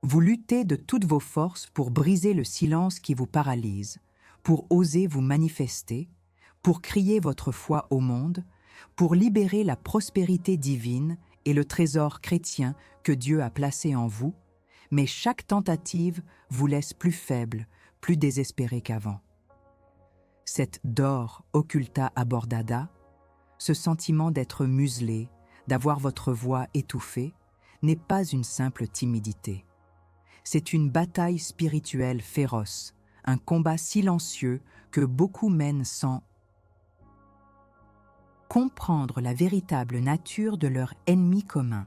Vous luttez de toutes vos forces pour briser le silence qui vous paralyse, pour oser vous manifester, pour crier votre foi au monde, pour libérer la prospérité divine et le trésor chrétien que Dieu a placé en vous, mais chaque tentative vous laisse plus faible, plus désespéré qu'avant. Cette dor occulta abordada, ce sentiment d'être muselé, d'avoir votre voix étouffée, n'est pas une simple timidité. C'est une bataille spirituelle féroce, un combat silencieux que beaucoup mènent sans comprendre la véritable nature de leur ennemi commun.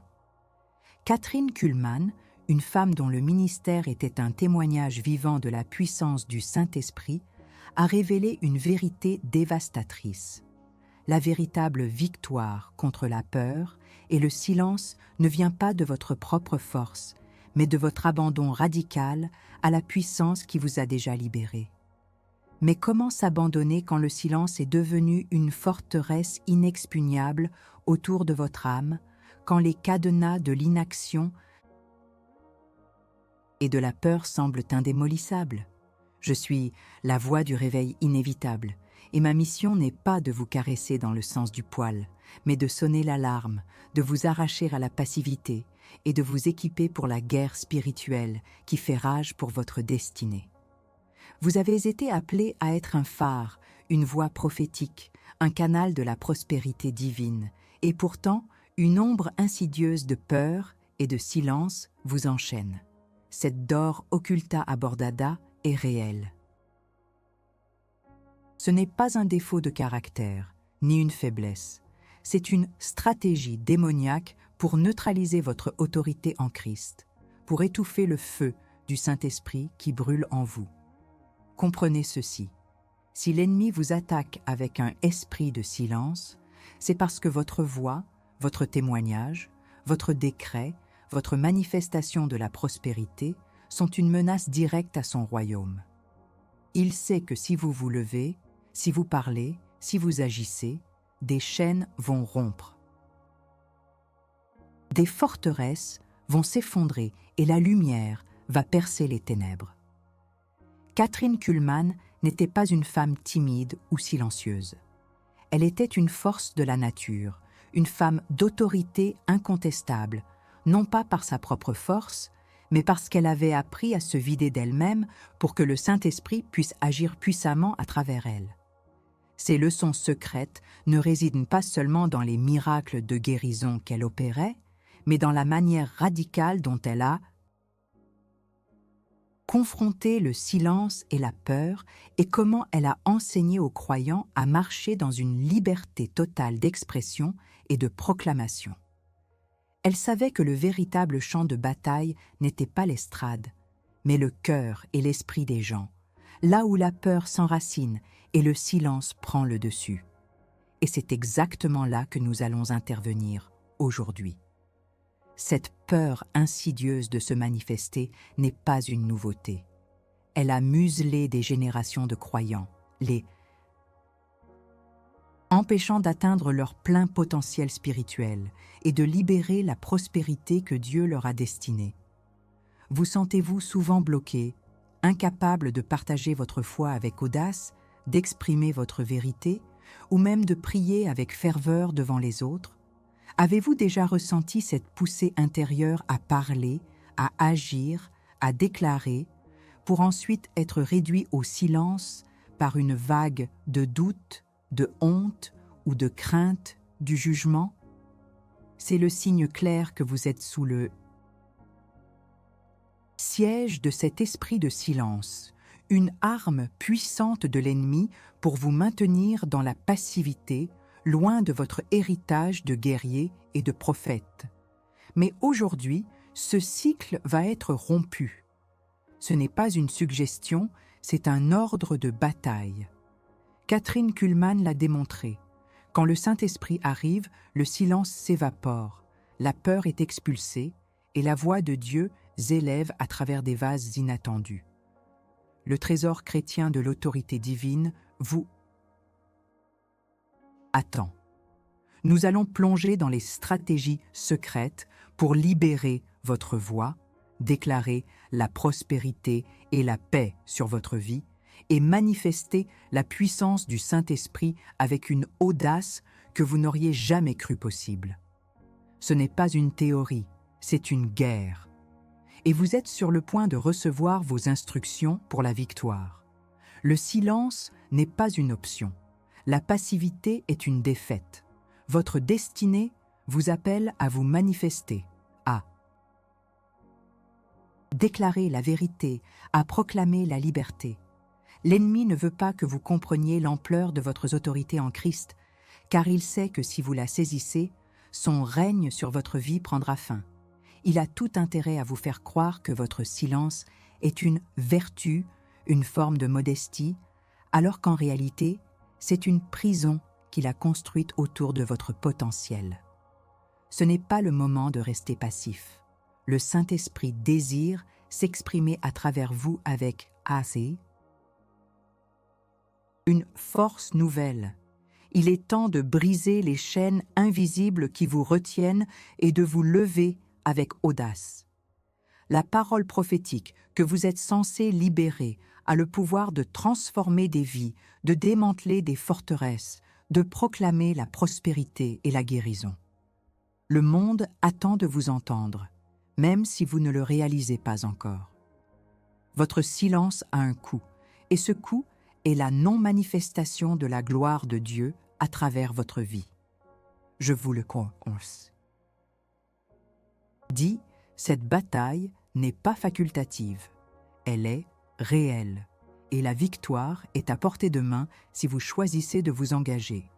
Catherine Kuhlman, une femme dont le ministère était un témoignage vivant de la puissance du Saint-Esprit, a révélé une vérité dévastatrice. La véritable victoire contre la peur et le silence ne vient pas de votre propre force, mais de votre abandon radical à la puissance qui vous a déjà libéré. Mais comment s'abandonner quand le silence est devenu une forteresse inexpugnable autour de votre âme, quand les cadenas de l'inaction et de la peur semblent indémolissables? Je suis la voix du réveil inévitable, et ma mission n'est pas de vous caresser dans le sens du poil, mais de sonner l'alarme, de vous arracher à la passivité et de vous équiper pour la guerre spirituelle qui fait rage pour votre destinée. Vous avez été appelé à être un phare, une voix prophétique, un canal de la prospérité divine, et pourtant, une ombre insidieuse de peur et de silence vous enchaîne. Cette dor occulta abordada est réelle. Ce n'est pas un défaut de caractère, ni une faiblesse. C'est une stratégie démoniaque pour neutraliser votre autorité en Christ, pour étouffer le feu du Saint-Esprit qui brûle en vous. Comprenez ceci. Si l'ennemi vous attaque avec un esprit de silence, c'est parce que votre voix, votre témoignage, votre décret, votre manifestation de la prospérité sont une menace directe à son royaume. Il sait que si vous vous levez, si vous parlez, si vous agissez, des chaînes vont rompre. Des forteresses vont s'effondrer et la lumière va percer les ténèbres. Catherine Kuhlman n'était pas une femme timide ou silencieuse. Elle était une force de la nature, une femme d'autorité incontestable, non pas par sa propre force, mais parce qu'elle avait appris à se vider d'elle-même pour que le Saint-Esprit puisse agir puissamment à travers elle. Ces leçons secrètes ne résident pas seulement dans les miracles de guérison qu'elle opérait, mais dans la manière radicale dont elle a confronté le silence et la peur et comment elle a enseigné aux croyants à marcher dans une liberté totale d'expression et de proclamation. Elle savait que le véritable champ de bataille n'était pas l'estrade, mais le cœur et l'esprit des gens, là où la peur s'enracine et le silence prend le dessus. Et c'est exactement là que nous allons intervenir aujourd'hui. Cette peur insidieuse de se manifester n'est pas une nouveauté. Elle a muselé des générations de croyants, les empêchant d'atteindre leur plein potentiel spirituel et de libérer la prospérité que Dieu leur a destinée. Vous sentez-vous souvent bloqué, incapable de partager votre foi avec audace, d'exprimer votre vérité, ou même de prier avec ferveur devant les autres? Avez-vous déjà ressenti cette poussée intérieure à parler, à agir, à déclarer, pour ensuite être réduit au silence par une vague de doute, de honte ou de crainte du jugement? C'est le signe clair que vous êtes sous le siège de cet esprit de silence, une arme puissante de l'ennemi pour vous maintenir dans la passivité, loin de votre héritage de guerrier et de prophète. Mais aujourd'hui, ce cycle va être rompu. Ce n'est pas une suggestion, c'est un ordre de bataille. Catherine Kuhlman l'a démontré. Quand le Saint-Esprit arrive, le silence s'évapore, la peur est expulsée et la voix de Dieu s'élève à travers des vases inattendus. Le trésor chrétien de l'autorité divine vous attend. Nous allons plonger dans les stratégies secrètes pour libérer votre voix, déclarer la prospérité et la paix sur votre vie et manifester la puissance du Saint-Esprit avec une audace que vous n'auriez jamais cru possible. Ce n'est pas une théorie, c'est une guerre. Et vous êtes sur le point de recevoir vos instructions pour la victoire. Le silence n'est pas une option. La passivité est une défaite. Votre destinée vous appelle à vous manifester, à déclarer la vérité, à proclamer la liberté. L'ennemi ne veut pas que vous compreniez l'ampleur de votre autorité en Christ, car il sait que si vous la saisissez, son règne sur votre vie prendra fin. Il a tout intérêt à vous faire croire que votre silence est une vertu, une forme de modestie, alors qu'en réalité, c'est une prison qu'il a construite autour de votre potentiel. Ce n'est pas le moment de rester passif. Le Saint-Esprit désire s'exprimer à travers vous avec assez, une force nouvelle. Il est temps de briser les chaînes invisibles qui vous retiennent et de vous lever avec audace. La parole prophétique que vous êtes censé libérer a le pouvoir de transformer des vies, de démanteler des forteresses, de proclamer la prospérité et la guérison. Le monde attend de vous entendre, même si vous ne le réalisez pas encore. Votre silence a un coût, et ce coût est la non-manifestation de la gloire de Dieu à travers votre vie. Je vous le confie. Dit, cette bataille n'est pas facultative, elle est réelle, et la victoire est à portée de main si vous choisissez de vous engager.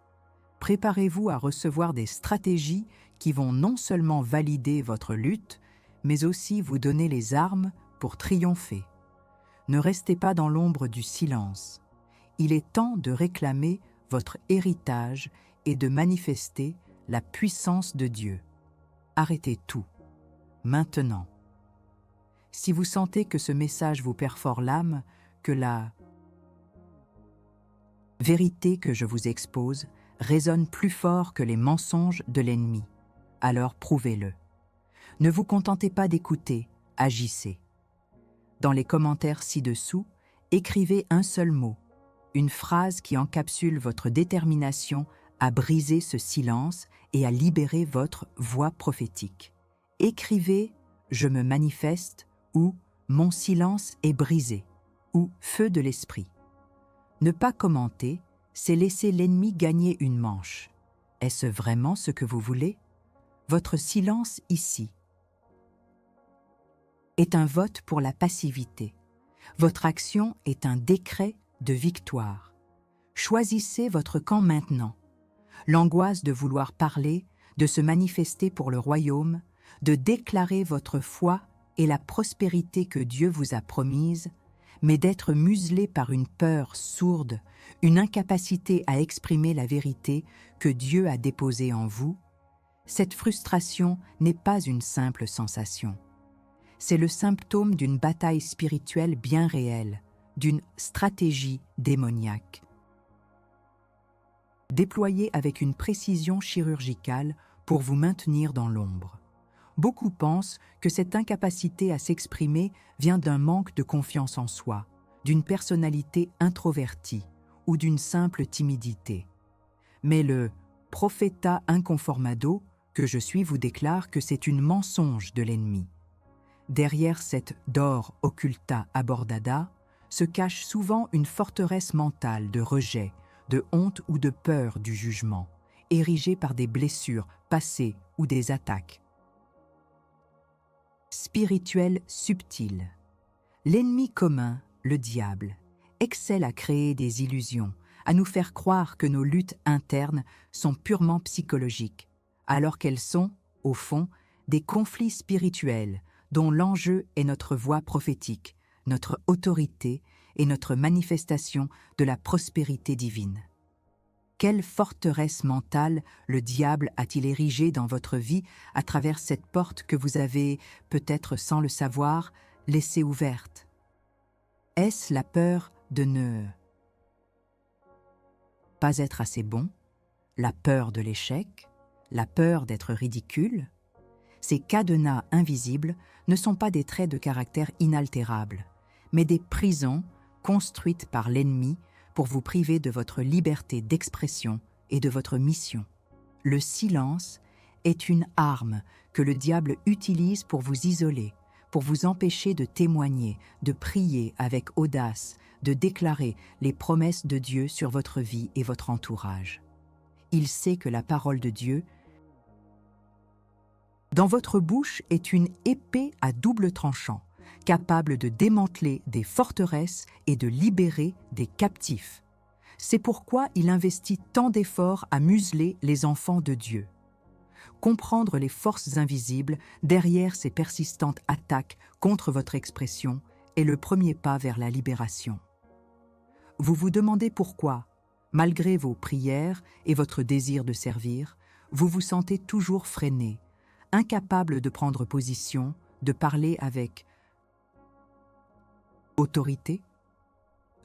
Préparez-vous à recevoir des stratégies qui vont non seulement valider votre lutte, mais aussi vous donner les armes pour triompher. Ne restez pas dans l'ombre du silence. Il est temps de réclamer votre héritage et de manifester la puissance de Dieu. Arrêtez tout, maintenant. Si vous sentez que ce message vous perfore l'âme, que la vérité que je vous expose résonne plus fort que les mensonges de l'ennemi, alors prouvez-le. Ne vous contentez pas d'écouter, agissez. Dans les commentaires ci-dessous, écrivez un seul mot, une phrase qui encapsule votre détermination à briser ce silence et à libérer votre voix prophétique. Écrivez « Je me manifeste » ou « Mon silence est brisé » ou « Feu de l'esprit ». Ne pas commenter, c'est laisser l'ennemi gagner une manche. Est-ce vraiment ce que vous voulez? Votre silence ici est un vote pour la passivité. Votre action est un décret de victoire. Choisissez votre camp maintenant. L'angoisse de vouloir parler, de se manifester pour le royaume, de déclarer votre foi et la prospérité que Dieu vous a promise, mais d'être muselé par une peur sourde, une incapacité à exprimer la vérité que Dieu a déposée en vous, cette frustration n'est pas une simple sensation. C'est le symptôme d'une bataille spirituelle bien réelle, d'une stratégie démoniaque. Déployée avec une précision chirurgicale pour vous maintenir dans l'ombre. Beaucoup pensent que cette incapacité à s'exprimer vient d'un manque de confiance en soi, d'une personnalité introvertie ou d'une simple timidité. Mais le « prophéta inconformado » que je suis vous déclare que c'est une mensonge de l'ennemi. Derrière cette dor occulta abordada se cache souvent une forteresse mentale de rejet, de honte ou de peur du jugement, érigée par des blessures passées ou des attaques. Spirituel subtil. L'ennemi commun, le diable, excelle à créer des illusions, à nous faire croire que nos luttes internes sont purement psychologiques, alors qu'elles sont, au fond, des conflits spirituels dont l'enjeu est notre voix prophétique, notre autorité et notre manifestation de la prospérité divine. Quelle forteresse mentale le diable a-t-il érigée dans votre vie à travers cette porte que vous avez, peut-être sans le savoir, laissée ouverte? Est-ce la peur de ne pas être assez bon, la peur de l'échec, la peur d'être ridicule? Ces cadenas invisibles ne sont pas des traits de caractère inaltérables, mais des prisons construites par l'ennemi pour vous priver de votre liberté d'expression et de votre mission. Le silence est une arme que le diable utilise pour vous isoler, pour vous empêcher de témoigner, de prier avec audace, de déclarer les promesses de Dieu sur votre vie et votre entourage. Il sait que la parole de Dieu dans votre bouche est une épée à double tranchant, capable de démanteler des forteresses et de libérer des captifs. C'est pourquoi il investit tant d'efforts à museler les enfants de Dieu. Comprendre les forces invisibles derrière ces persistantes attaques contre votre expression est le premier pas vers la libération. Vous vous demandez pourquoi, malgré vos prières et votre désir de servir, vous vous sentez toujours freiné, incapable de prendre position, de parler avec autorité.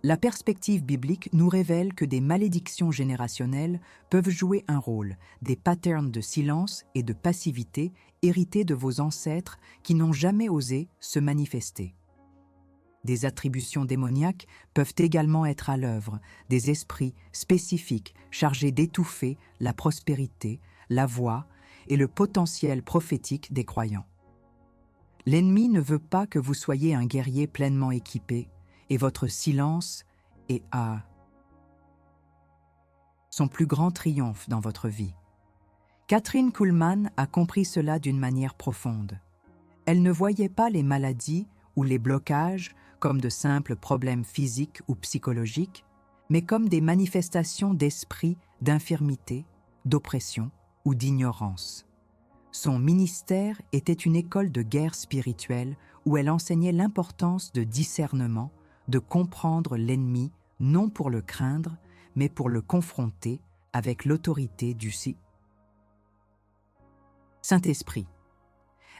La perspective biblique nous révèle que des malédictions générationnelles peuvent jouer un rôle, des patterns de silence et de passivité hérités de vos ancêtres qui n'ont jamais osé se manifester. Des attributions démoniaques peuvent également être à l'œuvre, des esprits spécifiques chargés d'étouffer la prospérité, la voix et le potentiel prophétique des croyants. L'ennemi ne veut pas que vous soyez un guerrier pleinement équipé, et votre silence est à son plus grand triomphe dans votre vie. Kathryn Kuhlman a compris cela d'une manière profonde. Elle ne voyait pas les maladies ou les blocages comme de simples problèmes physiques ou psychologiques, mais comme des manifestations d'esprit, d'infirmité, d'oppression ou d'ignorance. Son ministère était une école de guerre spirituelle où elle enseignait l'importance de discernement, de comprendre l'ennemi non pour le craindre, mais pour le confronter avec l'autorité du Saint-Esprit.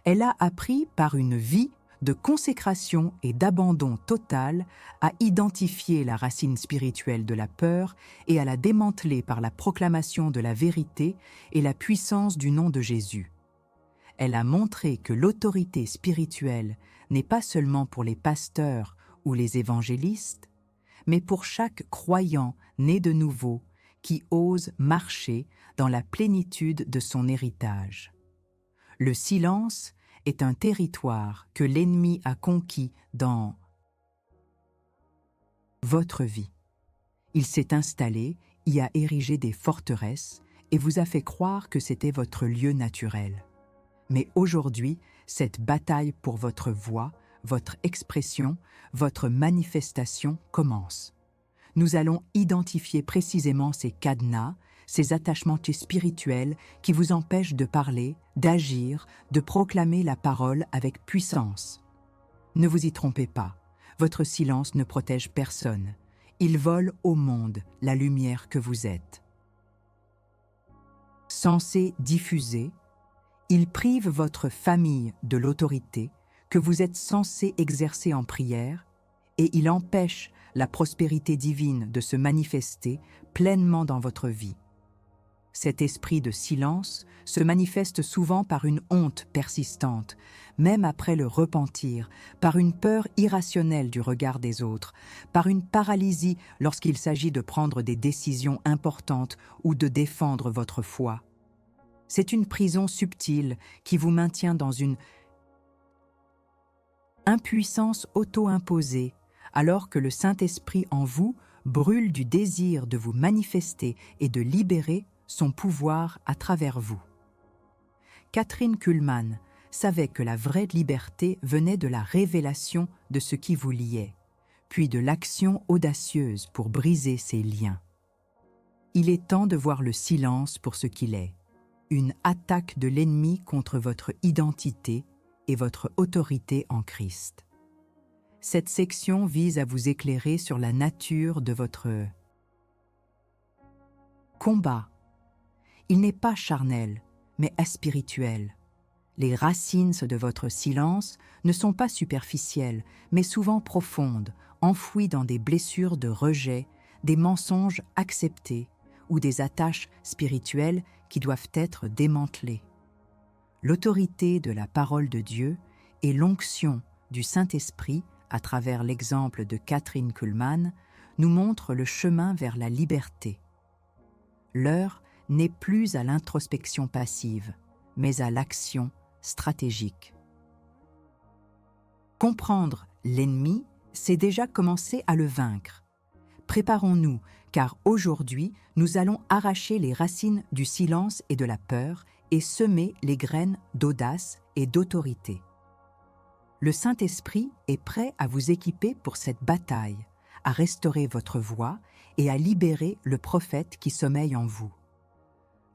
Elle a appris par une vie de consécration et d'abandon total à identifier la racine spirituelle de la peur et à la démanteler par la proclamation de la vérité et la puissance du nom de Jésus. Elle a montré que l'autorité spirituelle n'est pas seulement pour les pasteurs ou les évangélistes, mais pour chaque croyant né de nouveau qui ose marcher dans la plénitude de son héritage. Le silence est un territoire que l'ennemi a conquis dans votre vie. Il s'est installé, y a érigé des forteresses et vous a fait croire que c'était votre lieu naturel. Mais aujourd'hui, cette bataille pour votre voix, votre expression, votre manifestation commence. Nous allons identifier précisément ces cadenas, ces attachements spirituels qui vous empêchent de parler, d'agir, de proclamer la parole avec puissance. Ne vous y trompez pas, votre silence ne protège personne. Il vole au monde la lumière que vous êtes. Censé diffuser, il prive votre famille de l'autorité que vous êtes censé exercer en prière et il empêche la prospérité divine de se manifester pleinement dans votre vie. Cet esprit de silence se manifeste souvent par une honte persistante, même après le repentir, par une peur irrationnelle du regard des autres, par une paralysie lorsqu'il s'agit de prendre des décisions importantes ou de défendre votre foi. C'est une prison subtile qui vous maintient dans une impuissance auto-imposée, alors que le Saint-Esprit en vous brûle du désir de vous manifester et de libérer son pouvoir à travers vous. Kathryn Kuhlman savait que la vraie liberté venait de la révélation de ce qui vous liait, puis de l'action audacieuse pour briser ces liens. Il est temps de voir le silence pour ce qu'il est, une attaque de l'ennemi contre votre identité et votre autorité en Christ. Cette section vise à vous éclairer sur la nature de votre combat. Il n'est pas charnel, mais spirituel. Les racines de votre silence ne sont pas superficielles, mais souvent profondes, enfouies dans des blessures de rejet, des mensonges acceptés ou des attaches spirituelles qui doivent être démantelées. L'autorité de la parole de Dieu et l'onction du Saint-Esprit, à travers l'exemple de Kathryn Kuhlman, nous montrent le chemin vers la liberté. L'heure n'est plus à l'introspection passive, mais à l'action stratégique. Comprendre l'ennemi, c'est déjà commencer à le vaincre. Préparons-nous, car aujourd'hui, nous allons arracher les racines du silence et de la peur et semer les graines d'audace et d'autorité. Le Saint-Esprit est prêt à vous équiper pour cette bataille, à restaurer votre voix et à libérer le prophète qui sommeille en vous.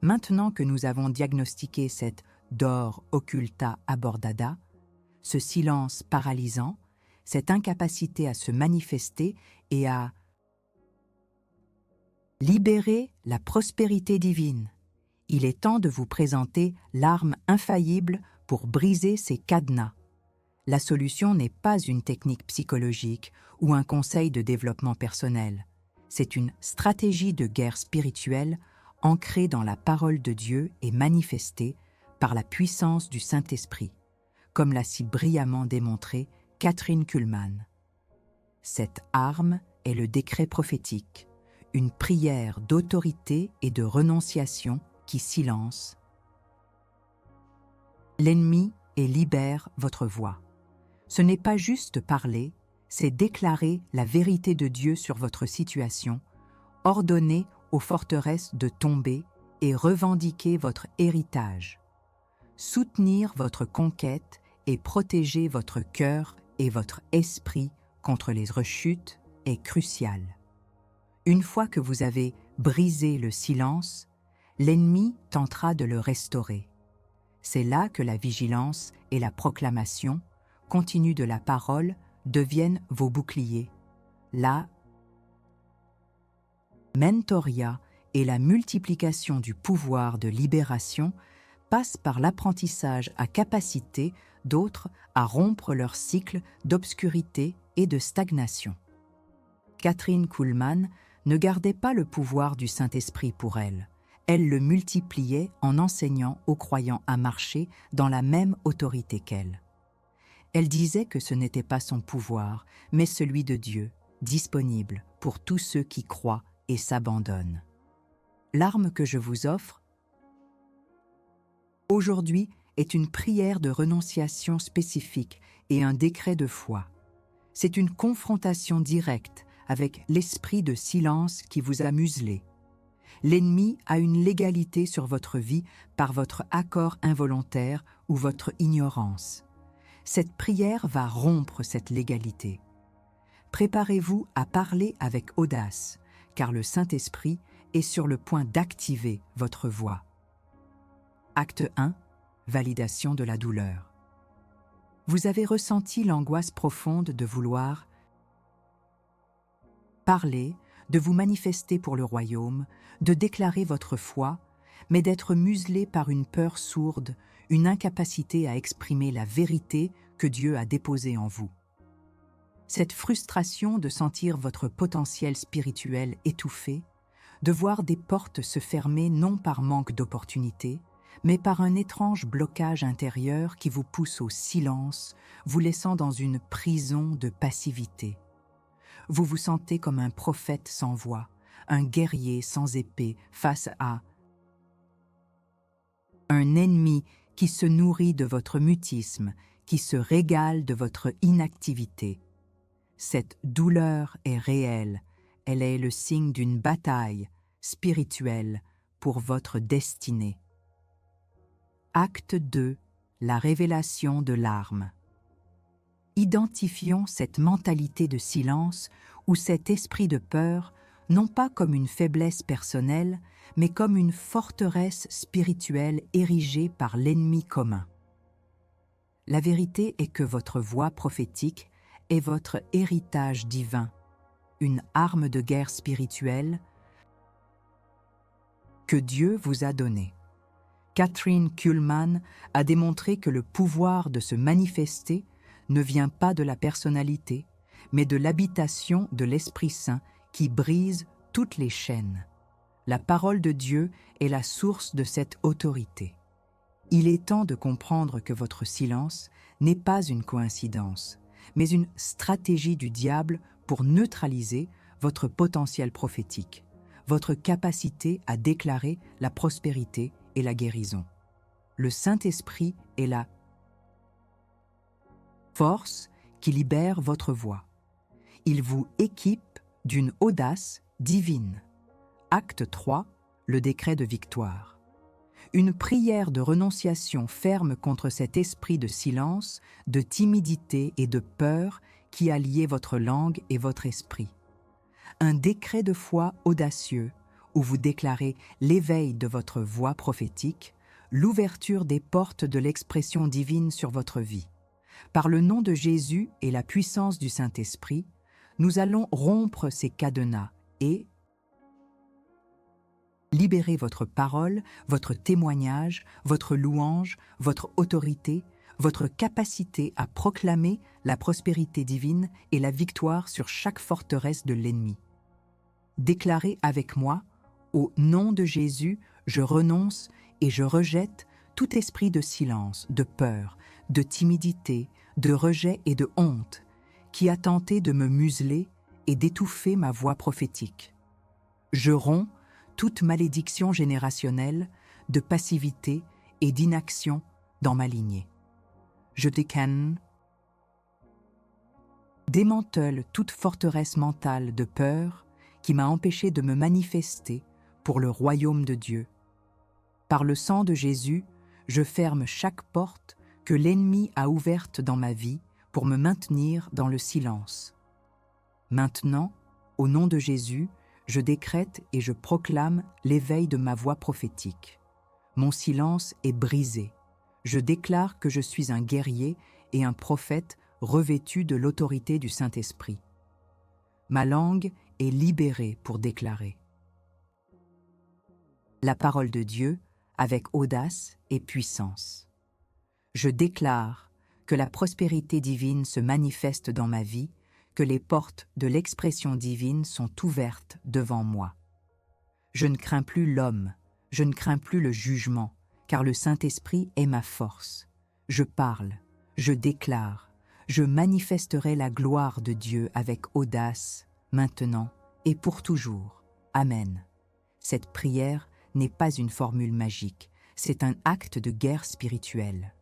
Maintenant que nous avons diagnostiqué cette dor occulta abordada, ce silence paralysant, cette incapacité à se manifester et à libérer la prospérité divine, il est temps de vous présenter l'arme infaillible pour briser ces cadenas. La solution n'est pas une technique psychologique ou un conseil de développement personnel. C'est une stratégie de guerre spirituelle ancrée dans la parole de Dieu et manifestée par la puissance du Saint-Esprit, comme l'a si brillamment démontré Kathryn Kuhlman. Cette arme est le décret prophétique, une prière d'autorité et de renonciation qui silence l'ennemi et libère votre voix. Ce n'est pas juste parler, c'est déclarer la vérité de Dieu sur votre situation, ordonner aux forteresses de tomber et revendiquer votre héritage. Soutenir votre conquête et protéger votre cœur et votre esprit contre les rechutes est crucial. Une fois que vous avez brisé le silence, l'ennemi tentera de le restaurer. C'est là que la vigilance et la proclamation continue de la parole deviennent vos boucliers. La mentoria et la multiplication du pouvoir de libération passent par l'apprentissage à capacité d'autres à rompre leur cycle d'obscurité et de stagnation. Kathryn Kuhlman ne gardait pas le pouvoir du Saint-Esprit pour elle. Elle le multipliait en enseignant aux croyants à marcher dans la même autorité qu'elle. Elle disait que ce n'était pas son pouvoir, mais celui de Dieu, disponible pour tous ceux qui croient et s'abandonnent. L'arme que je vous offre aujourd'hui est une prière de renonciation spécifique et un décret de foi. C'est une confrontation directe avec l'esprit de silence qui vous a muselé. L'ennemi a une légalité sur votre vie par votre accord involontaire ou votre ignorance. Cette prière va rompre cette légalité. Préparez-vous à parler avec audace, car le Saint-Esprit est sur le point d'activer votre voix. Acte 1. Validation de la douleur. Vous avez ressenti l'angoisse profonde de vouloir parler, de vous manifester pour le royaume, de déclarer votre foi, mais d'être muselé par une peur sourde, une incapacité à exprimer la vérité que Dieu a déposée en vous. Cette frustration de sentir votre potentiel spirituel étouffé, de voir des portes se fermer non par manque d'opportunités, mais par un étrange blocage intérieur qui vous pousse au silence, vous laissant dans une prison de passivité. Vous vous sentez comme un prophète sans voix, un guerrier sans épée face à un ennemi qui se nourrit de votre mutisme, qui se régale de votre inactivité. Cette douleur est réelle, elle est le signe d'une bataille spirituelle pour votre destinée. Acte 2. La révélation de l'arme. Identifions cette mentalité de silence ou cet esprit de peur non pas comme une faiblesse personnelle, mais comme une forteresse spirituelle érigée par l'ennemi commun. La vérité est que votre voix prophétique est votre héritage divin, une arme de guerre spirituelle que Dieu vous a donnée. Kathryn Kuhlman a démontré que le pouvoir de se manifester ne vient pas de la personnalité, mais de l'habitation de l'Esprit Saint qui brise toutes les chaînes. La parole de Dieu est la source de cette autorité. Il est temps de comprendre que votre silence n'est pas une coïncidence, mais une stratégie du diable pour neutraliser votre potentiel prophétique, votre capacité à déclarer la prospérité et la guérison. Le Saint-Esprit est la force qui libère votre voix. Il vous équipe d'une audace divine. Acte 3, le décret de victoire. Une prière de renonciation ferme contre cet esprit de silence, de timidité et de peur qui a lié votre langue et votre esprit. Un décret de foi audacieux où vous déclarez l'éveil de votre voix prophétique, l'ouverture des portes de l'expression divine sur votre vie. Par le nom de Jésus et la puissance du Saint-Esprit, nous allons rompre ces cadenas et libérer votre parole, votre témoignage, votre louange, votre autorité, votre capacité à proclamer la prospérité divine et la victoire sur chaque forteresse de l'ennemi. Déclarez avec moi, au nom de Jésus, je renonce et je rejette tout esprit de silence, de peur, de timidité, de rejet et de honte qui a tenté de me museler et d'étouffer ma voix prophétique. Je romps toute malédiction générationnelle de passivité et d'inaction dans ma lignée. Je démantèle toute forteresse mentale de peur qui m'a empêché de me manifester pour le royaume de Dieu. Par le sang de Jésus, je ferme chaque porte que l'ennemi a ouverte dans ma vie pour me maintenir dans le silence. Maintenant, au nom de Jésus, je décrète et je proclame l'éveil de ma voix prophétique. Mon silence est brisé. Je déclare que je suis un guerrier et un prophète revêtu de l'autorité du Saint-Esprit. Ma langue est libérée pour déclarer la parole de Dieu avec audace et puissance. Je déclare que la prospérité divine se manifeste dans ma vie, que les portes de l'expression divine sont ouvertes devant moi. Je ne crains plus l'homme, je ne crains plus le jugement, car le Saint-Esprit est ma force. Je parle, je déclare, je manifesterai la gloire de Dieu avec audace, maintenant et pour toujours. Amen. Cette prière n'est pas une formule magique, c'est un acte de guerre spirituelle.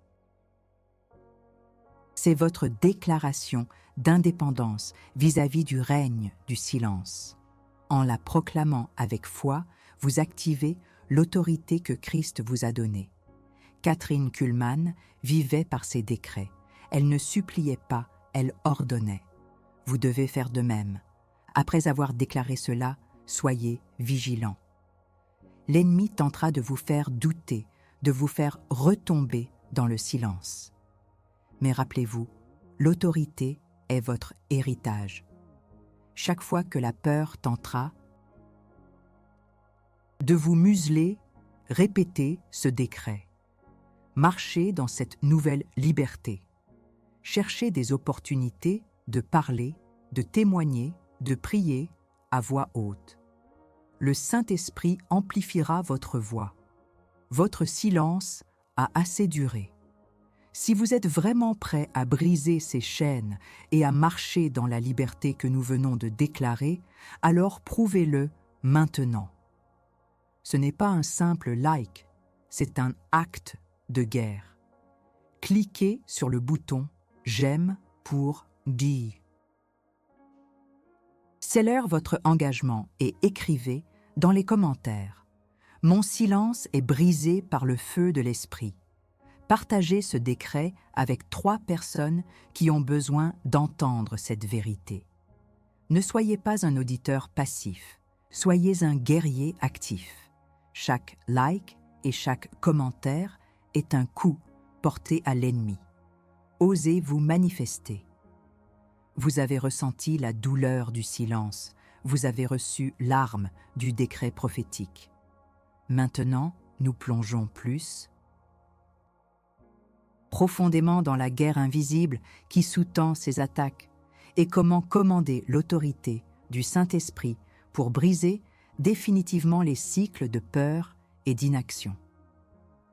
C'est votre déclaration d'indépendance vis-à-vis du règne du silence. En la proclamant avec foi, vous activez l'autorité que Christ vous a donnée. Kathryn Kuhlman vivait par ses décrets. Elle ne suppliait pas, elle ordonnait. Vous devez faire de même. Après avoir déclaré cela, soyez vigilants. L'ennemi tentera de vous faire douter, de vous faire retomber dans le silence. Mais rappelez-vous, l'autorité est votre héritage. Chaque fois que la peur tentera de vous museler, répétez ce décret. Marchez dans cette nouvelle liberté. Cherchez des opportunités de parler, de témoigner, de prier à voix haute. Le Saint-Esprit amplifiera votre voix. Votre silence a assez duré. Si vous êtes vraiment prêt à briser ces chaînes et à marcher dans la liberté que nous venons de déclarer, alors prouvez-le maintenant. Ce n'est pas un simple like, c'est un acte de guerre. Cliquez sur le bouton « J'aime » pour dire. Scellez votre engagement et écrivez dans les commentaires « Mon silence est brisé par le feu de l'Esprit ». Partagez ce décret avec 3 personnes qui ont besoin d'entendre cette vérité. Ne soyez pas un auditeur passif, soyez un guerrier actif. Chaque like et chaque commentaire est un coup porté à l'ennemi. Osez vous manifester. Vous avez ressenti la douleur du silence, vous avez reçu l'arme du décret prophétique. Maintenant, nous plongeons plus profondément dans la guerre invisible qui sous-tend ces attaques et comment commander l'autorité du Saint-Esprit pour briser définitivement les cycles de peur et d'inaction.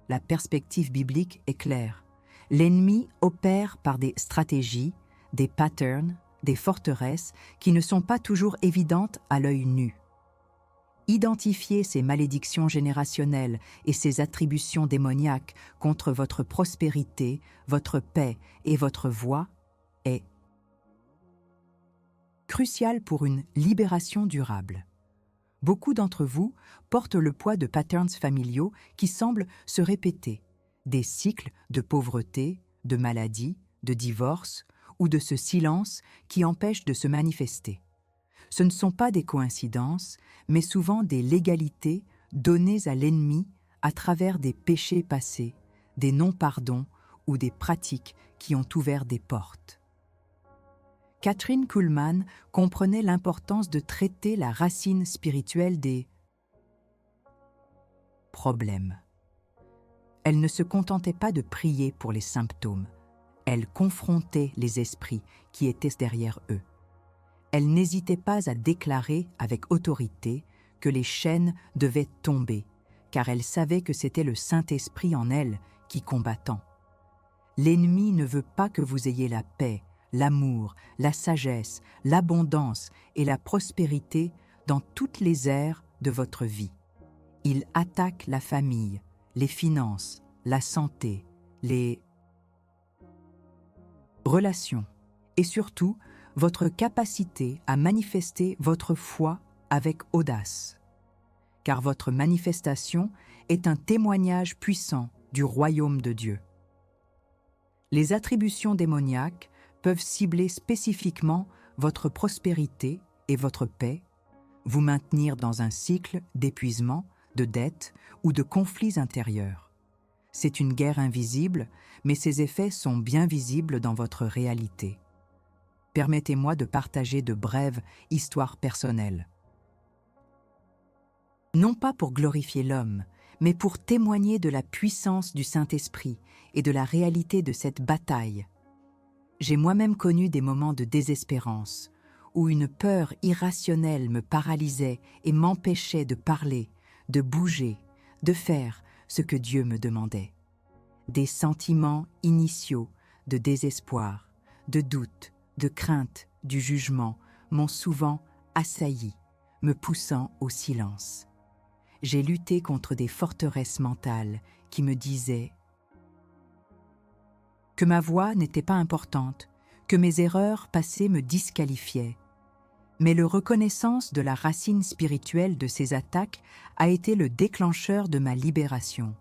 la perspective biblique est claire. L'ennemi opère par des stratégies, des patterns, des forteresses qui ne sont pas toujours évidentes à l'œil nu. Identifiez ces malédictions générationnelles et ces attributions démoniaques contre votre prospérité, votre paix et votre voix est crucial pour une libération durable. Beaucoup d'entre vous portent le poids de patterns familiaux qui semblent se répéter, des cycles de pauvreté, de maladie, de divorce ou de ce silence qui empêche de se manifester. Ce ne sont pas des coïncidences, mais souvent des légalités données à l'ennemi à travers des péchés passés, des non-pardons ou des pratiques qui ont ouvert des portes. Kathryn Kuhlman comprenait l'importance de traiter la racine spirituelle des problèmes. Elle ne se contentait pas de prier pour les symptômes, elle confrontait les esprits qui étaient derrière eux. Elle n'hésitait pas à déclarer avec autorité que les chaînes devaient tomber, car elle savait que c'était le Saint-Esprit en elle qui combattant. L'ennemi ne veut pas que vous ayez la paix, l'amour, la sagesse, l'abondance et la prospérité dans toutes les aires de votre vie. Il attaque la famille, les finances, la santé, les relations et surtout votre capacité à manifester votre foi avec audace. Car votre manifestation est un témoignage puissant du royaume de Dieu. Les attributions démoniaques peuvent cibler spécifiquement votre prospérité et votre paix, vous maintenir dans un cycle d'épuisement, de dettes ou de conflits intérieurs. C'est une guerre invisible, mais ses effets sont bien visibles dans votre réalité. Permettez-moi de partager de brèves histoires personnelles. Non pas pour glorifier l'homme, mais pour témoigner de la puissance du Saint-Esprit et de la réalité de cette bataille. J'ai moi-même connu des moments de désespérance, où une peur irrationnelle me paralysait et m'empêchait de parler, de bouger, de faire ce que Dieu me demandait. Des sentiments initiaux de désespoir, de doute, de crainte du jugement m'ont souvent assailli, me poussant au silence. J'ai lutté contre des forteresses mentales qui me disaient que ma voix n'était pas importante, que mes erreurs passées me disqualifiaient. Mais la reconnaissance de la racine spirituelle de ces attaques a été le déclencheur de ma libération.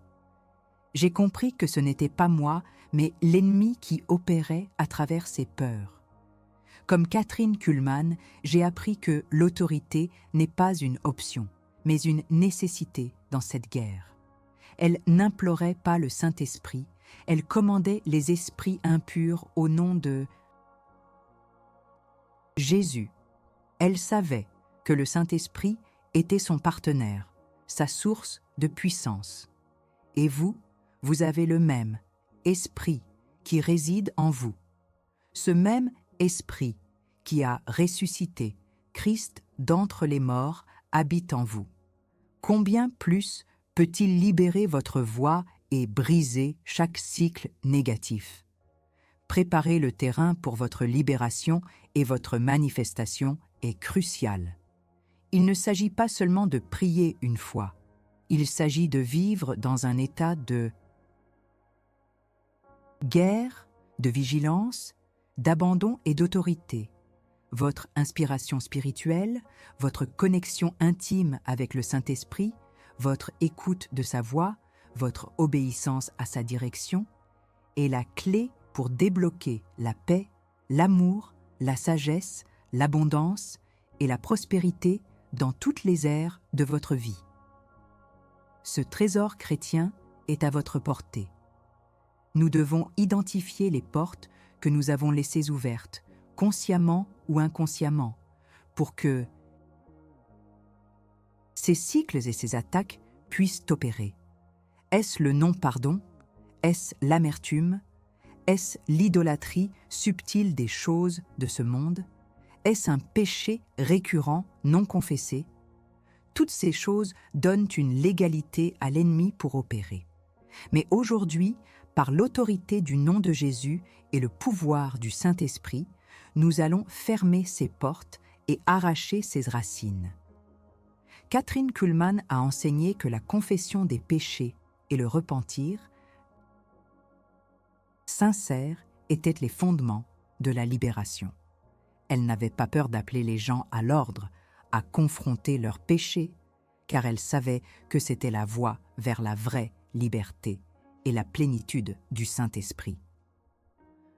J'ai compris que ce n'était pas moi, mais l'ennemi qui opérait à travers ces peurs. Comme Kathryn Kuhlman, j'ai appris que l'autorité n'est pas une option, mais une nécessité dans cette guerre. Elle n'implorait pas le Saint-Esprit, elle commandait les esprits impurs au nom de Jésus. Elle savait que le Saint-Esprit était son partenaire, sa source de puissance. Et vous, vous avez le même Esprit qui réside en vous. Ce même Esprit qui a ressuscité Christ d'entre les morts habite en vous. Combien plus peut-il libérer votre voix et briser chaque cycle négatif? Préparer le terrain pour votre libération et votre manifestation est crucial. Il ne s'agit pas seulement de prier une fois, il s'agit de vivre dans un état de guerre, de vigilance, d'abandon et d'autorité. Votre inspiration spirituelle, votre connexion intime avec le Saint-Esprit, votre écoute de sa voix, votre obéissance à sa direction est la clé pour débloquer la paix, l'amour, la sagesse, l'abondance et la prospérité dans toutes les aires de votre vie. Ce trésor chrétien est à votre portée. Nous devons identifier les portes que nous avons laissées ouvertes, consciemment ou inconsciemment, pour que ces cycles et ces attaques puissent opérer. Est-ce le non-pardon? Est-ce l'amertume? Est-ce l'idolâtrie subtile des choses de ce monde? Est-ce un péché récurrent non confessé? Toutes ces choses donnent une légalité à l'ennemi pour opérer. Mais aujourd'hui, par l'autorité du nom de Jésus et le pouvoir du Saint-Esprit, nous allons fermer ces portes et arracher ces racines. Kathryn Kuhlman a enseigné que la confession des péchés et le repentir sincère étaient les fondements de la libération. Elle n'avait pas peur d'appeler les gens à l'ordre, à confronter leurs péchés, car elle savait que c'était la voie vers la vraie liberté et la plénitude du Saint-Esprit.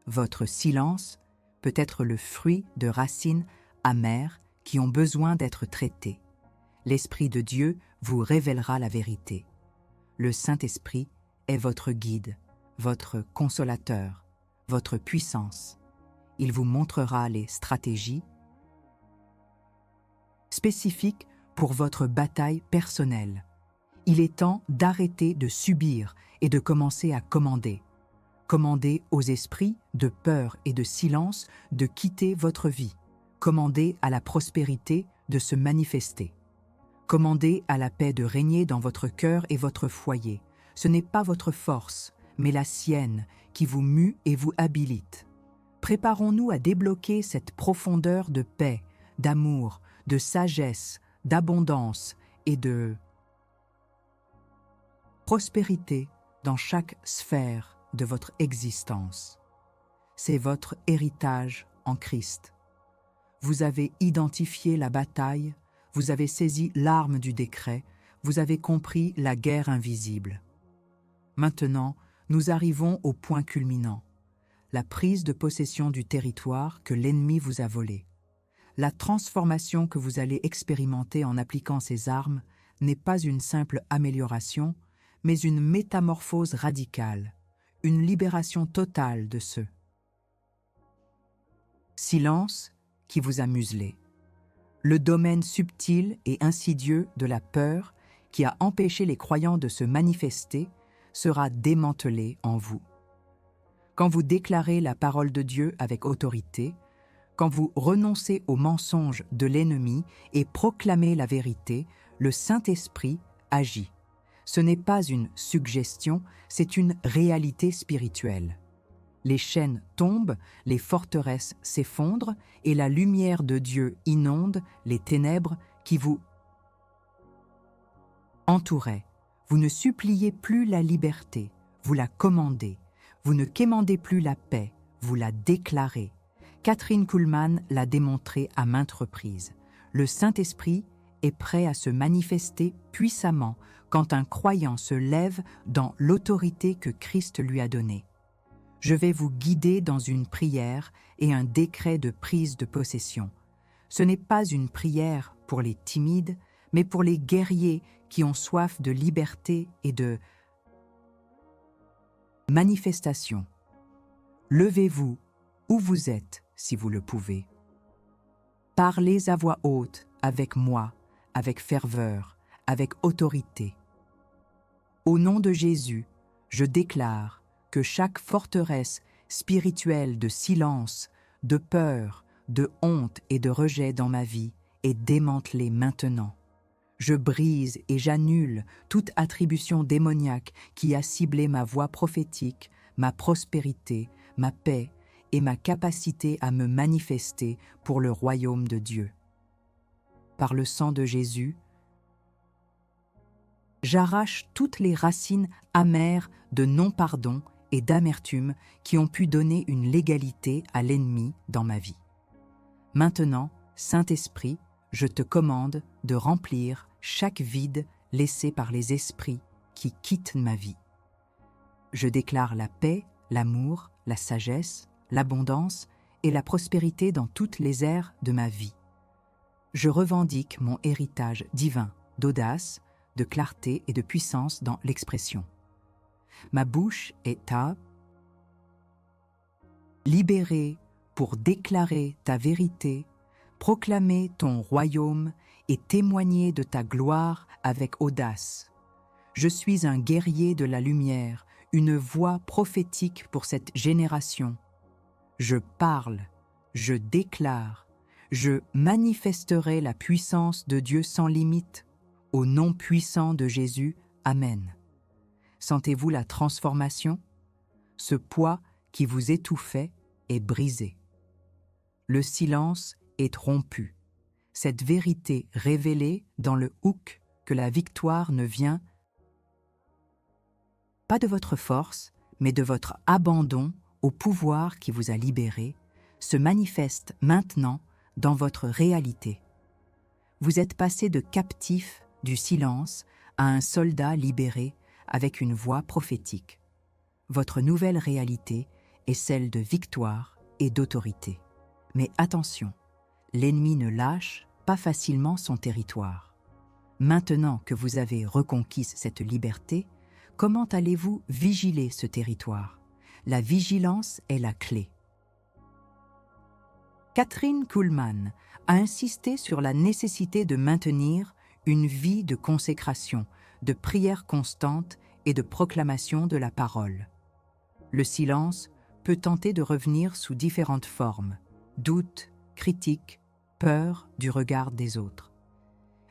Votre silence peut être le fruit de racines amères qui ont besoin d'être traitées. L'Esprit de Dieu vous révélera la vérité. Le Saint-Esprit est votre guide, votre consolateur, votre puissance. Il vous montrera les stratégies spécifiques pour votre bataille personnelle. Il est temps d'arrêter de subir et de commencer à commander. Commandez aux esprits de peur et de silence de quitter votre vie. Commandez à la prospérité de se manifester. Commandez à la paix de régner dans votre cœur et votre foyer. Ce n'est pas votre force, mais la sienne qui vous mue et vous habilite. Préparons-nous à débloquer cette profondeur de paix, d'amour, de sagesse, d'abondance et de prospérité dans chaque sphère de votre existence. C'est votre héritage en Christ. Vous avez identifié la bataille, vous avez saisi l'arme du décret, vous avez compris la guerre invisible. Maintenant, nous arrivons au point culminant, la prise de possession du territoire que l'ennemi vous a volé. La transformation que vous allez expérimenter en appliquant ces armes n'est pas une simple amélioration, mais une métamorphose radicale, une libération totale de ce silence qui vous a muselé. Le domaine subtil et insidieux de la peur qui a empêché les croyants de se manifester sera démantelé en vous. Quand vous déclarez la parole de Dieu avec autorité, quand vous renoncez aux mensonges de l'ennemi et proclamez la vérité, le Saint-Esprit agit. Ce n'est pas une suggestion, c'est une réalité spirituelle. Les chaînes tombent, les forteresses s'effondrent et la lumière de Dieu inonde les ténèbres qui vous entouraient. Vous ne suppliez plus la liberté, vous la commandez. Vous ne quémandez plus la paix, vous la déclarez. Kathryn Kuhlman l'a démontré à maintes reprises. Le Saint-Esprit est prêt à se manifester puissamment quand un croyant se lève dans l'autorité que Christ lui a donnée. Je vais vous guider dans une prière et un décret de prise de possession. Ce n'est pas une prière pour les timides, mais pour les guerriers qui ont soif de liberté et de manifestation. Levez-vous où vous êtes si vous le pouvez. Parlez à voix haute avec moi, avec ferveur, avec autorité. Au nom de Jésus, je déclare que chaque forteresse spirituelle de silence, de peur, de honte et de rejet dans ma vie est démantelée maintenant. Je brise et j'annule toute attribution démoniaque qui a ciblé ma voix prophétique, ma prospérité, ma paix et ma capacité à me manifester pour le royaume de Dieu. Par le sang de Jésus, j'arrache toutes les racines amères de non-pardon et d'amertume qui ont pu donner une légalité à l'ennemi dans ma vie. Maintenant, Saint-Esprit, je te commande de remplir chaque vide laissé par les esprits qui quittent ma vie. Je déclare la paix, l'amour, la sagesse, l'abondance et la prospérité dans toutes les aires de ma vie. Je revendique mon héritage divin d'audace, de clarté et de puissance dans l'expression. Ma bouche est libérée pour déclarer ta vérité, proclamer ton royaume et témoigner de ta gloire avec audace. Je suis un guerrier de la lumière, une voix prophétique pour cette génération. Je parle, je déclare, je manifesterai la puissance de Dieu sans limite. Au nom puissant de Jésus, Amen. Sentez-vous la transformation? Ce poids qui vous étouffait est brisé. Le silence est rompu. Cette vérité révélée dans le hook que la victoire ne vient pas de votre force, mais de votre abandon au pouvoir qui vous a libéré, se manifeste maintenant dans votre réalité. Vous êtes passé de captif du silence à un soldat libéré avec une voix prophétique. Votre nouvelle réalité est celle de victoire et d'autorité. Mais attention, l'ennemi ne lâche pas facilement son territoire. Maintenant que vous avez reconquis cette liberté, comment allez-vous vigiler ce territoire? La vigilance est la clé. Kathryn Kuhlman a insisté sur la nécessité de maintenir une vie de consécration, de prière constante et de proclamation de la parole. Le silence peut tenter de revenir sous différentes formes, doute, critique, peur du regard des autres.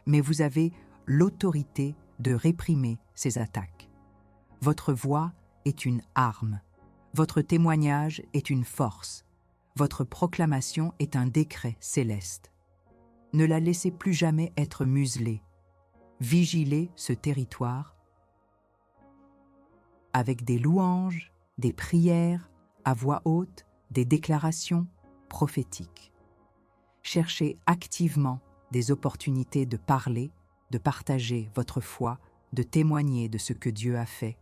Mais vous avez l'autorité de réprimer ces attaques. Votre voix est une arme, votre témoignage est une force, votre proclamation est un décret céleste. Ne la laissez plus jamais être muselée. Vigilez ce territoire avec des louanges, des prières à voix haute, des déclarations prophétiques. Cherchez activement des opportunités de parler, de partager votre foi, de témoigner de ce que Dieu a fait.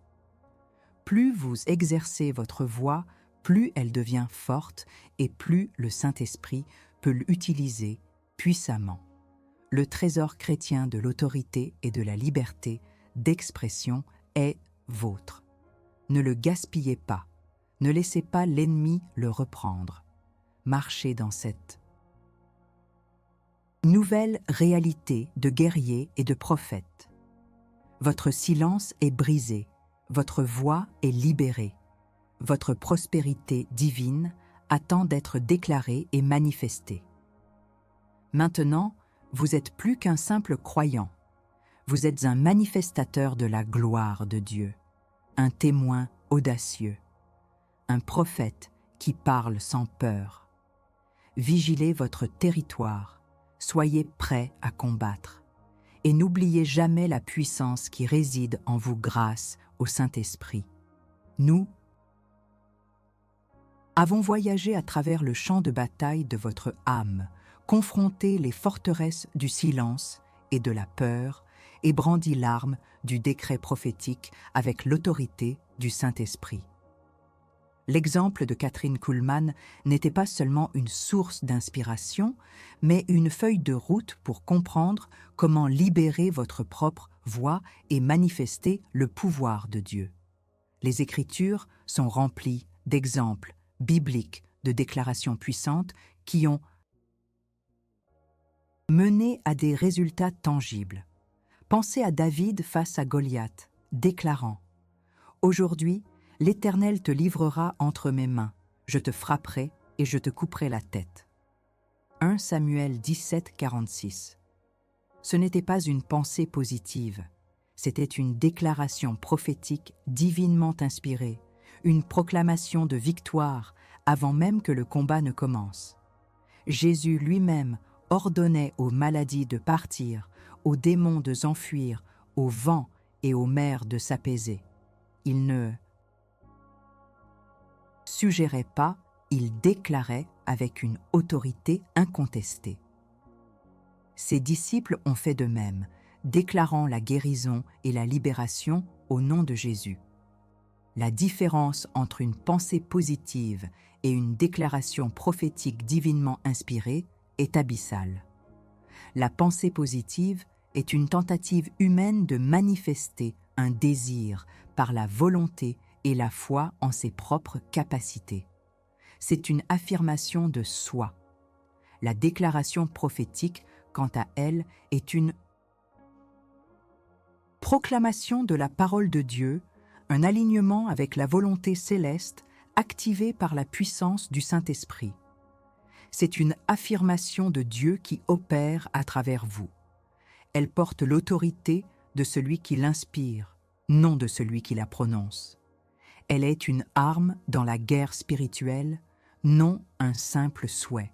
Plus vous exercez votre voix, plus elle devient forte et plus le Saint-Esprit peut l'utiliser puissamment. Le trésor chrétien de l'autorité et de la liberté d'expression est vôtre. Ne le gaspillez pas, ne laissez pas l'ennemi le reprendre. Marchez dans cette nouvelle réalité de guerrier et de prophète. Votre silence est brisé, votre voix est libérée. Votre prospérité divine attend d'être déclarée et manifestée. Maintenant, vous n'êtes plus qu'un simple croyant. Vous êtes un manifestateur de la gloire de Dieu, un témoin audacieux, un prophète qui parle sans peur. Vigilez votre territoire, soyez prêts à combattre. Et n'oubliez jamais la puissance qui réside en vous grâce au Saint-Esprit. Nous avons voyagé à travers le champ de bataille de votre âme, confronté les forteresses du silence et de la peur, et brandi l'arme du décret prophétique avec l'autorité du Saint-Esprit. L'exemple de Kathryn Kuhlman n'était pas seulement une source d'inspiration, mais une feuille de route pour comprendre comment libérer votre propre voix et manifester le pouvoir de Dieu. Les Écritures sont remplies d'exemples bibliques de déclarations puissantes qui ont mené à des résultats tangibles. Pensez à David face à Goliath, déclarant « Aujourd'hui, l'Éternel te livrera entre mes mains, je te frapperai et je te couperai la tête. » 1 Samuel 17, 46. Ce n'était pas une pensée positive, c'était une déclaration prophétique divinement inspirée, une proclamation de victoire avant même que le combat ne commence. Jésus lui-même ordonnait aux maladies de partir, aux démons de s'enfuir, au vent et aux mers de s'apaiser. Il ne suggérait pas, il déclarait avec une autorité incontestée. Ses disciples ont fait de même, déclarant la guérison et la libération au nom de Jésus. La différence entre une pensée positive et une déclaration prophétique divinement inspirée est abyssale. La pensée positive est une tentative humaine de manifester un désir par la volonté et la foi en ses propres capacités. C'est une affirmation de soi. La déclaration prophétique, quant à elle, est une proclamation de la parole de Dieu, un alignement avec la volonté céleste activée par la puissance du Saint-Esprit. C'est une affirmation de Dieu qui opère à travers vous. Elle porte l'autorité de celui qui l'inspire, non de celui qui la prononce. Elle est une arme dans la guerre spirituelle, non un simple souhait.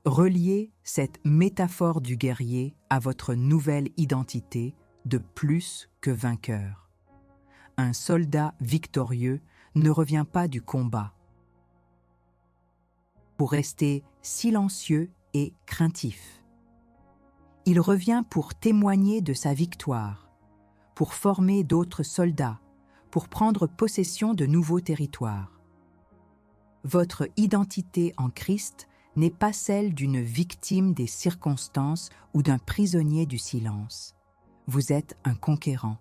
Reliez cette métaphore du guerrier à votre nouvelle identité de plus que vainqueur. Un soldat victorieux ne revient pas du combat pour rester silencieux et craintif. Il revient pour témoigner de sa victoire, pour former d'autres soldats, pour prendre possession de nouveaux territoires. Votre identité en Christ n'est pas celle d'une victime des circonstances ou d'un prisonnier du silence. Vous êtes un conquérant,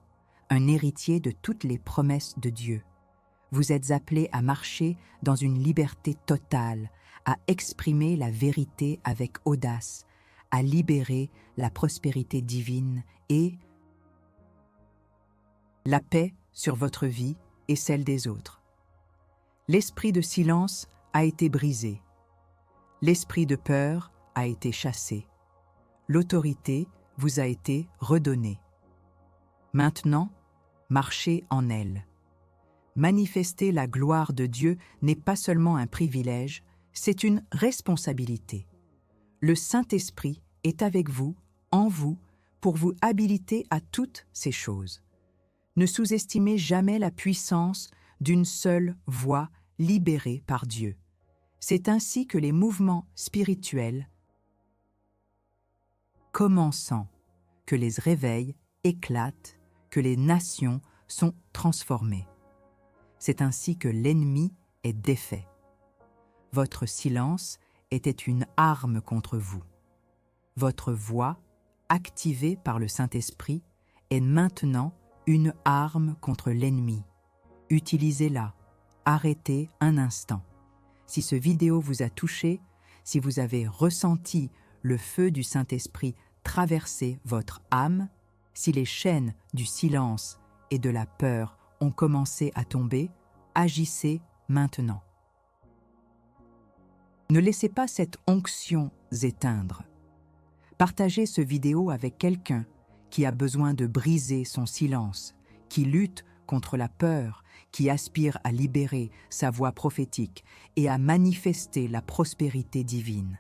un héritier de toutes les promesses de Dieu. Vous êtes appelé à marcher dans une liberté totale, à exprimer la vérité avec audace, à libérer la prospérité divine et la paix sur votre vie et celle des autres. L'esprit de silence a été brisé. L'esprit de peur a été chassé. L'autorité vous a été redonnée. Maintenant, marchez en elle. Manifester la gloire de Dieu n'est pas seulement un privilège, c'est une responsabilité. Le Saint-Esprit est avec vous, en vous, pour vous habiliter à toutes ces choses. Ne sous-estimez jamais la puissance d'une seule voix libérée par Dieu. C'est ainsi que les mouvements spirituels commençant, que les réveils éclatent, que les nations sont transformées. C'est ainsi que l'ennemi est défait. Votre silence était une arme contre vous. Votre voix, activée par le Saint-Esprit, est maintenant une arme contre l'ennemi. Utilisez-la. Arrêtez un instant. Si ce vidéo vous a touché, si vous avez ressenti le feu du Saint-Esprit traverser votre âme, si les chaînes du silence et de la peur ont commencé à tomber, agissez maintenant. Ne laissez pas cette onction s'éteindre. Partagez ce vidéo avec quelqu'un qui a besoin de briser son silence, qui lutte contre la peur, qui aspire à libérer sa voix prophétique et à manifester la prospérité divine.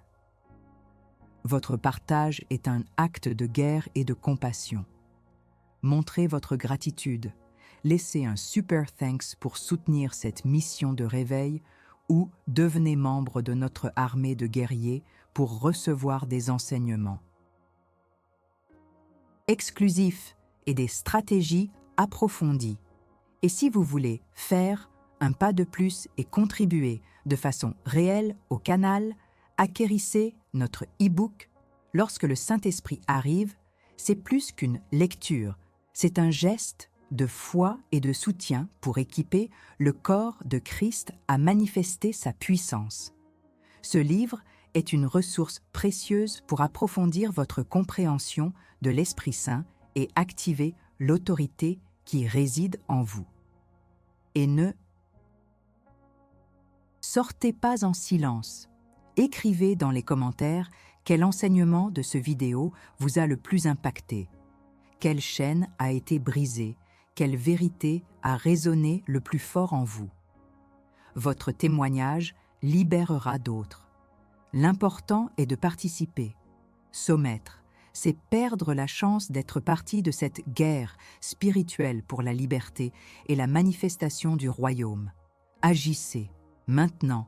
Votre partage est un acte de guerre et de compassion. Montrez votre gratitude, laissez un super thanks pour soutenir cette mission de réveil ou devenez membre de notre armée de guerriers pour recevoir des enseignements exclusifs et des stratégies approfondies. Et si vous voulez faire un pas de plus et contribuer de façon réelle au canal, acquérissez notre e-book « Lorsque le Saint-Esprit arrive », c'est plus qu'une lecture, c'est un geste de foi et de soutien pour équiper le corps de Christ à manifester sa puissance. Ce livre est une ressource précieuse pour approfondir votre compréhension de l'Esprit Saint et activer l'autorité qui réside en vous. Et ne sortez pas en silence. Écrivez dans les commentaires quel enseignement de ce vidéo vous a le plus impacté, quelle chaîne a été brisée, quelle vérité a résonné le plus fort en vous. Votre témoignage libérera d'autres. L'important est de participer. S'omettre, c'est perdre la chance d'être partie de cette guerre spirituelle pour la liberté et la manifestation du royaume. Agissez, maintenant,